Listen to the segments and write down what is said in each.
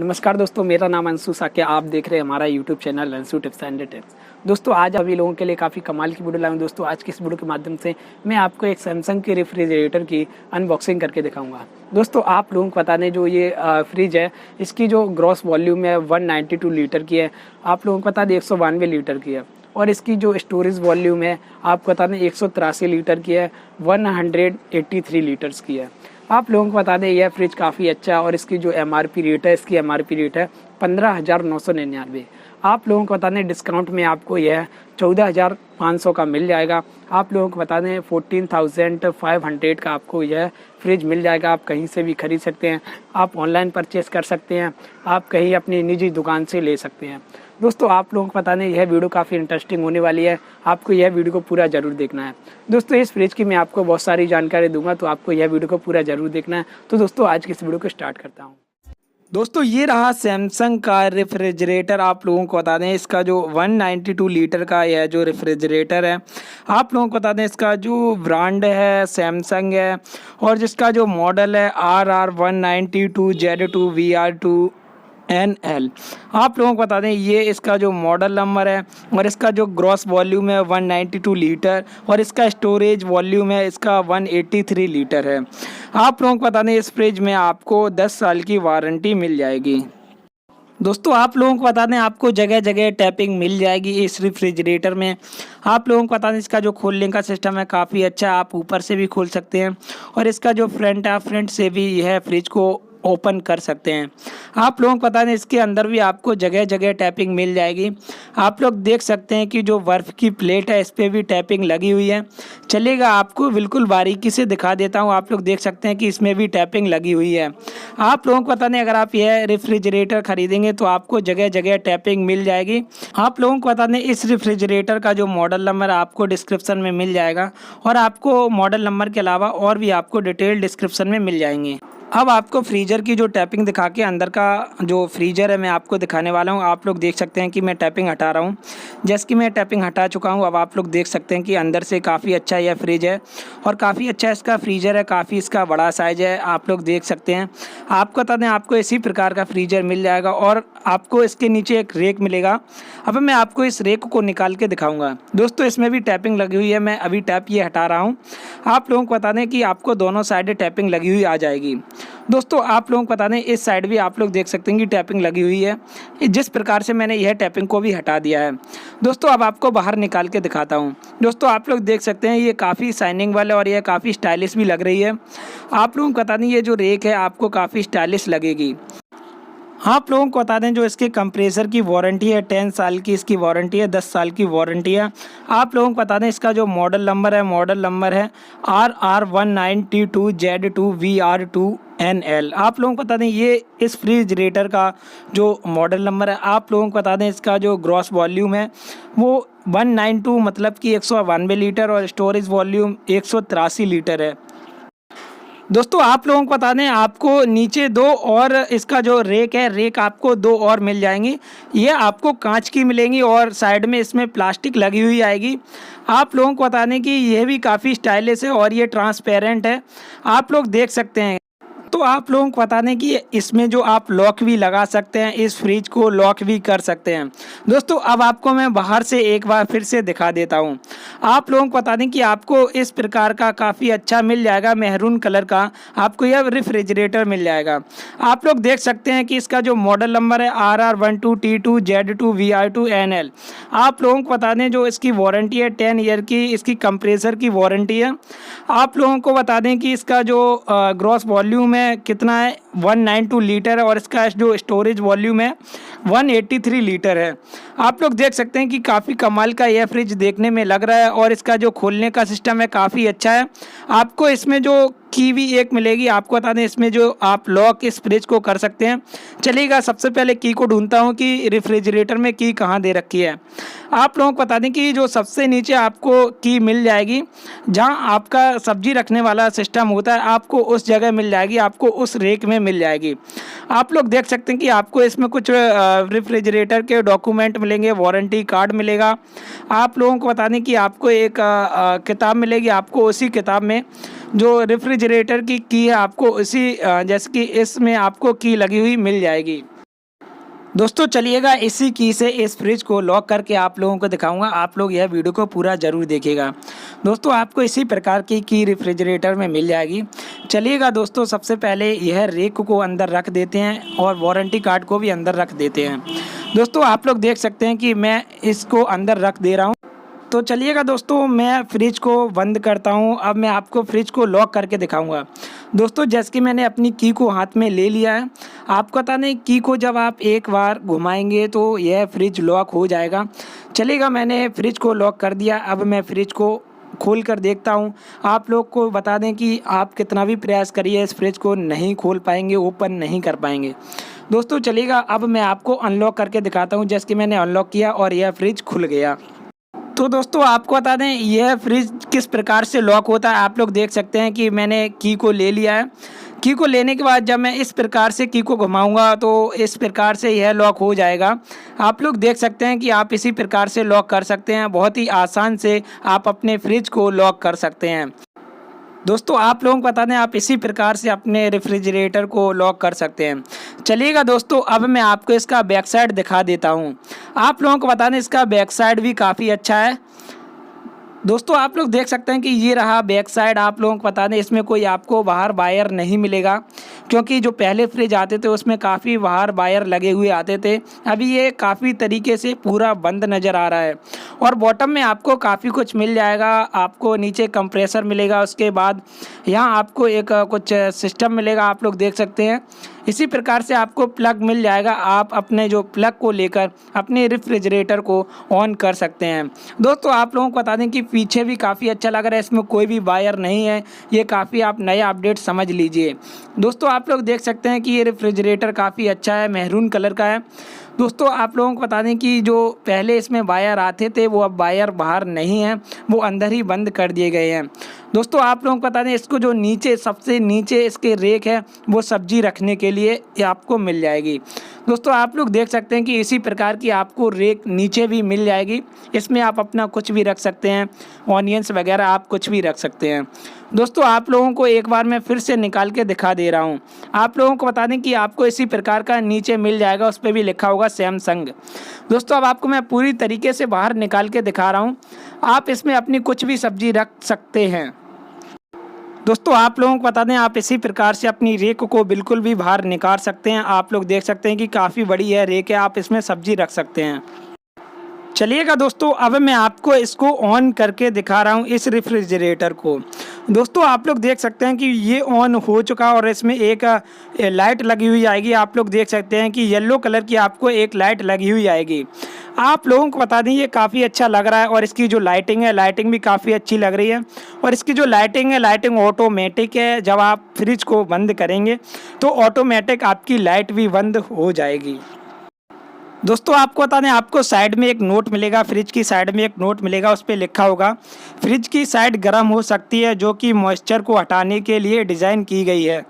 नमस्कार दोस्तों, मेरा नाम अंशु साक्या। आप देख रहे हैं हमारा YouTube channel Anshu tips and tips. दोस्तों आज अभी लोगों के लिए काफ़ी कमाल की वीडियो लाया हूं। दोस्तों आज की इस वीडियो के माध्यम से मैं आपको एक सैमसंग के रेफ्रिजरेटर की अनबॉक्सिंग करके दिखाऊंगा। दोस्तों आप लोगों को बता दें, जो ये फ्रिज है इसकी जो ग्रॉस वॉल्यूम है 192 लीटर की है। आप लोगों को बता दें 192 लीटर की है। और इसकी जो स्टोरेज वॉल्यूम है आपको बता दें 183 लीटर की है, 183 लीटर्स की है। आप लोगों को बता दें यह फ्रिज काफ़ी अच्छा है और इसकी जो MRP रेट है, इसकी MRP रेट है 15,999। आप लोगों को बता दें डिस्काउंट में आपको यह 14,500 का मिल जाएगा। आप लोगों को बता दें 14,500 का आपको यह फ्रिज मिल जाएगा। आप कहीं से भी खरीद सकते हैं, आप ऑनलाइन परचेस कर सकते हैं, आप कहीं अपनी निजी दुकान से ले सकते हैं। दोस्तों आप लोगों को पता नहीं, यह वीडियो काफ़ी इंटरेस्टिंग होने वाली है। आपको यह वीडियो को पूरा ज़रूर देखना है। दोस्तों इस फ्रिज की मैं आपको बहुत सारी जानकारी दूंगा, तो आपको यह वीडियो को पूरा ज़रूर देखना है। तो दोस्तों आज की इस वीडियो को स्टार्ट करता हूँ। दोस्तों ये रहा सैमसंग का रेफ्रिजरेटर। आप लोगों को बता दें इसका जो 192 लीटर का यह जो रेफ्रिजरेटर है, आप लोगों को बता दें इसका जो ब्रांड है सैमसंग है और जिसका जो मॉडल है RR192Z2VR2NL। आप लोगों को बता दें ये इसका जो मॉडल नंबर है और इसका जो ग्रॉस वॉल्यूम है 192 लीटर और इसका स्टोरेज वॉल्यूम है इसका 183 लीटर है। आप लोगों को बता दें इस फ्रिज में आपको 10 साल की वारंटी मिल जाएगी। दोस्तों आप लोगों को बता दें आपको जगह जगह टैपिंग मिल जाएगी इस रेफ्रिजरेटर में। आप लोगों को बता दें इसका जो खोलने का सिस्टम है काफ़ी अच्छा है, आप ऊपर से भी खोल सकते हैं और इसका जो फ्रंट है फ्रंट से भी यह फ्रिज को ओपन कर सकते हैं। आप लोगों को बता दें इसके अंदर भी आपको जगह जगह टैपिंग मिल जाएगी। आप लोग देख सकते हैं कि जो बर्फ़ की प्लेट है इस पर भी टैपिंग लगी हुई है। चलिएगा आपको बिल्कुल बारीकी से दिखा देता हूं। आप लोग देख सकते हैं कि इसमें भी टैपिंग लगी हुई है। आप लोगों को बता दें अगर आप यह रेफ्रिजरेटर खरीदेंगे तो आपको जगह जगह टैपिंग मिल जाएगी। आप लोगों को बता दें इस रेफ्रिजरेटर का जो मॉडल नंबर आपको डिस्क्रिप्शन में मिल जाएगा और आपको मॉडल नंबर के अलावा और भी आपको डिटेल डिस्क्रिप्शन में मिल जाएंगे। अब आपको फ्रीजर की जो टैपिंग दिखा के अंदर का जो फ्रीजर है मैं आपको दिखाने वाला हूं। आप लोग देख सकते हैं कि मैं टैपिंग हटा रहा हूं। जैसे कि मैं टैपिंग हटा चुका हूं, अब आप लोग देख सकते हैं कि अंदर से काफ़ी अच्छा यह फ्रिज है और काफ़ी अच्छा इसका फ्रीजर है, काफ़ी इसका बड़ा साइज है। आप लोग देख सकते हैं। आपको बता दें आपको इसी प्रकार का फ्रीजर मिल जाएगा और आपको इसके नीचे एक रेक मिलेगा। अब मैं आपको इस रेक को निकाल के दिखाऊँगा। दोस्तों इसमें भी टैपिंग लगी हुई है, मैं अभी टैप ये हटा रहा हूँ। आप लोगों को बता दें कि आपको दोनों साइड टैपिंग लगी हुई आ जाएगी। दोस्तों आप लोगों को बता दें इस साइड भी आप लोग देख सकते हैं कि टैपिंग लगी हुई है। जिस प्रकार से मैंने यह टैपिंग को भी हटा दिया है। दोस्तों अब आपको बाहर निकाल के दिखाता हूं। दोस्तों आप लोग देख सकते हैं ये काफ़ी शाइनिंग वाला और यह काफ़ी स्टाइलिश भी लग रही है। आप लोगों को बता दें ये जो रेक है आपको काफ़ी स्टाइलिश लगेगी। आप लोगों को बता दें जो इसके कंप्रेसर की वारंटी है 10 साल की इसकी वारंटी है, 10 साल की वारंटी है। आप लोगों को बता दें इसका जो मॉडल नंबर है RR192Z2VR2NL। आप लोगों को बता दें ये इस फ्रिजरेटर का जो मॉडल नंबर है। आप लोगों को बता दें इसका जो ग्रॉस वॉल्यूम है वो 192 मतलब कि 192 लीटर और स्टोरेज वॉल्यूम 183 लीटर है। दोस्तों आप लोगों को बता दें आपको नीचे दो और इसका जो रेक है रेक आपको दो और मिल जाएंगी। ये आपको कांच की मिलेंगी और साइड में इसमें प्लास्टिक लगी हुई आएगी। आप लोगों को बता दें कि यह भी काफ़ी स्टाइलिश है और ये ट्रांसपेरेंट है, आप लोग देख सकते हैं। तो आप लोगों को बता दें कि इसमें जो आप लॉक भी लगा सकते हैं, इस फ्रिज को लॉक भी कर सकते हैं। दोस्तों अब आपको मैं बाहर से एक बार फिर से दिखा देता हूं। आप लोगों को बता दें कि आपको इस प्रकार का काफ़ी अच्छा मिल जाएगा, मेहरून कलर का आपको यह रेफ्रिजरेटर मिल जाएगा। आप लोग देख सकते हैं कि इसका जो मॉडल नंबर है RR192T2Z2VR2NL। आप लोगों को बता दें जो इसकी वारंटी है 10 ईयर की, इसकी कंप्रेसर की वारंटी है। आप लोगों को बता दें कि इसका जो ग्रॉस वॉल्यूम है कितना है 192 लीटर है और इसका जो स्टोरेज वॉल्यूम है 183 लीटर है। आप लोग देख सकते हैं कि काफ़ी कमाल का यह फ्रिज देखने में लग रहा है और इसका जो खोलने का सिस्टम है काफ़ी अच्छा है। आपको इसमें जो की भी एक मिलेगी। आपको बता दें इसमें जो आप लॉक इस फ्रिज को कर सकते हैं। चलिएगा सबसे पहले की को ढूंढता हूं कि रेफ्रिजरेटर में की कहां दे रखी है। आप लोगों को बता दें कि जो सबसे नीचे आपको की मिल जाएगी जहां आपका सब्जी रखने वाला सिस्टम होता है, आपको उस जगह मिल जाएगी, आपको उस रेक में मिल जाएगी। आप लोग देख सकते हैं कि आपको इसमें कुछ रेफ्रिजरेटर के डॉक्यूमेंट मिलेंगे, वारंटी कार्ड मिलेगा। आप लोगों को बता दें कि आपको एक किताब मिलेगी। आपको उसी किताब में जो रेफ्रिजरेटर की है आपको उसी जैसे कि इसमें आपको की लगी हुई मिल जाएगी। दोस्तों चलिएगा इसी की से इस फ्रिज को लॉक करके आप लोगों को दिखाऊंगा। आप लोग यह वीडियो को पूरा ज़रूर देखिएगा। दोस्तों आपको इसी प्रकार की रेफ्रिजरेटर में मिल जाएगी। चलिएगा दोस्तों, सबसे पहले यह रेक को अंदर रख देते हैं और वारंटी कार्ड को भी अंदर रख देते हैं। दोस्तों आप लोग देख सकते हैं कि मैं इसको अंदर रख दे रहा हूँ। तो चलिएगा दोस्तों, मैं फ्रिज को बंद करता हूँ। अब मैं आपको फ्रिज को लॉक करके दिखाऊंगा। दोस्तों जैसे कि मैंने अपनी की को हाथ में ले लिया है, आपको पता नहीं की को जब आप एक बार घुमाएंगे तो यह फ्रिज लॉक हो जाएगा। चलिएगा, मैंने फ्रिज को लॉक कर दिया। अब मैं फ्रिज को खोल कर देखता हूँ। आप लोग को बता दें कि आप कितना भी प्रयास करिए इस फ्रिज को नहीं खोल पाएंगे, ओपन नहीं कर पाएंगे। दोस्तों चलिएगा, अब मैं आपको अनलॉक करके दिखाता हूँ। जैसे कि मैंने अनलॉक किया और यह फ्रिज खुल गया। तो दोस्तों आपको बता दें यह फ्रिज किस प्रकार से लॉक होता है। आप लोग देख सकते हैं कि मैंने की को ले लिया है। की को लेने के बाद जब मैं इस प्रकार से की को घुमाऊंगा तो इस प्रकार से यह लॉक हो जाएगा। आप लोग देख सकते हैं कि आप इसी प्रकार से लॉक कर सकते हैं। बहुत ही आसान से आप अपने फ्रिज को लॉक कर सकते हैं। दोस्तों आप लोगों को बता दें आप इसी प्रकार से अपने रेफ्रिजरेटर को लॉक कर सकते हैं। चलिएगा दोस्तों, अब मैं आपको इसका बैक साइड दिखा देता हूं। आप लोगों को बता दें इसका बैक साइड भी काफ़ी अच्छा है। दोस्तों आप लोग देख सकते हैं कि ये रहा बैक साइड। आप लोगों को बता दें इसमें कोई आपको बाहर वायर नहीं मिलेगा, क्योंकि जो पहले फ्रिज आते थे उसमें काफ़ी बाहर वायर लगे हुए आते थे। अभी ये काफ़ी तरीके से पूरा बंद नज़र आ रहा है। और बॉटम में आपको काफ़ी कुछ मिल जाएगा। आपको नीचे कंप्रेसर मिलेगा, उसके बाद यहाँ आपको एक कुछ सिस्टम मिलेगा, आप लोग देख सकते हैं। इसी प्रकार से आपको प्लग मिल जाएगा। आप अपने जो प्लग को लेकर अपने रेफ्रिजरेटर को ऑन कर सकते हैं। दोस्तों आप लोगों को बता दें कि पीछे भी काफ़ी अच्छा लग रहा है, इसमें कोई भी वायर नहीं है। ये काफ़ी आप नया अपडेट समझ लीजिए। दोस्तों आप लोग देख सकते हैं कि ये रेफ्रिजरेटर काफ़ी अच्छा है, मैरून कलर का है। दोस्तों आप लोगों को बता दें कि जो पहले इसमें वायर आते थे वो अब वायर बाहर नहीं हैं, वो अंदर ही बंद कर दिए गए हैं। दोस्तों आप लोगों को बता दें इसको जो नीचे सबसे नीचे इसके रेक है वो सब्जी रखने के लिए आपको मिल जाएगी। दोस्तों आप लोग देख सकते हैं कि इसी प्रकार की आपको रेक नीचे भी मिल जाएगी। इसमें आप अपना कुछ भी रख सकते हैं, ऑनियंस वगैरह आप कुछ भी रख सकते हैं। दोस्तों आप लोगों को एक बार मैं फिर से निकाल के दिखा दे रहा हूं। आप लोगों को बता दें कि आपको इसी प्रकार का नीचे मिल जाएगा, उस पर भी लिखा होगा सैमसंग। दोस्तों अब आपको मैं पूरी तरीके से बाहर निकाल के दिखा रहा हूं। आप इसमें अपनी कुछ भी सब्जी रख सकते हैं। दोस्तों आप लोगों को बता दें आप इसी प्रकार से अपनी रेक को बिल्कुल भी बाहर निकाल सकते हैं। आप लोग देख सकते हैं कि काफ़ी बड़ी है रेक है, आप इसमें सब्जी रख सकते हैं। चलिएगा दोस्तों, अब मैं आपको इसको ऑन करके दिखा रहा हूँ इस रेफ्रिजरेटर को। दोस्तों आप लोग देख सकते हैं कि ये ऑन हो चुका और इसमें एक लाइट लगी हुई आएगी। आप लोग देख सकते हैं कि येलो कलर की आपको एक लाइट लगी हुई आएगी। आप लोगों को बता दें ये काफ़ी अच्छा लग रहा है और इसकी जो लाइटिंग है लाइटिंग भी काफ़ी अच्छी लग रही है। और इसकी जो लाइटिंग है लाइटिंग ऑटोमेटिक है। जब आप फ्रिज को बंद करेंगे तो ऑटोमेटिक आपकी लाइट भी बंद हो जाएगी। दोस्तों आपको बता दें आपको साइड में एक नोट मिलेगा, फ्रिज की साइड में एक नोट मिलेगा, उस पर लिखा होगा फ्रिज की साइड गर्म हो सकती है, जो कि मॉइस्चर को हटाने के लिए डिज़ाइन की गई है।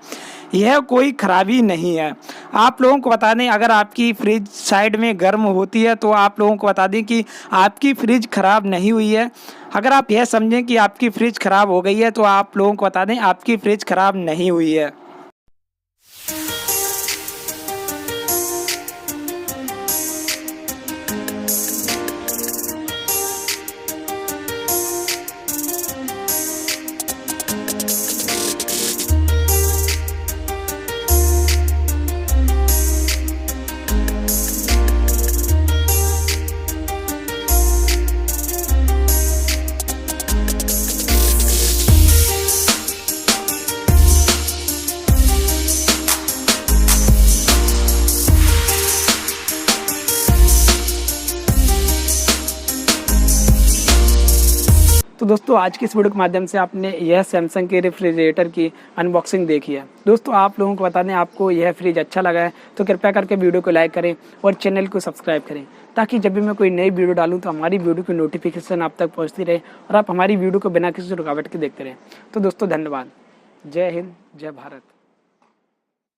यह कोई खराबी नहीं है। आप लोगों को बता दें अगर आपकी फ्रिज साइड में गर्म होती है तो आप लोगों को बता दें कि आपकी फ्रिज ख़राब नहीं हुई है। अगर आप यह समझें कि आपकी फ्रिज ख़राब हो गई है तो आप लोगों को बता दें आपकी फ्रिज ख़राब नहीं हुई है। तो दोस्तों आज की इस वीडियो के माध्यम से आपने यह सैमसंग के रेफ्रिजरेटर की अनबॉक्सिंग देखी है। दोस्तों आप लोगों को बता दें आपको यह फ्रिज अच्छा लगा है तो कृपया करके वीडियो को लाइक करें और चैनल को सब्सक्राइब करें, ताकि जब भी मैं कोई नई वीडियो डालूं तो हमारी वीडियो की नोटिफिकेशन आप तक पहुंचती रहे और आप हमारी वीडियो को बिना किसी रुकावट के देखते रहें। तो दोस्तों धन्यवाद। जय हिंद, जय भारत।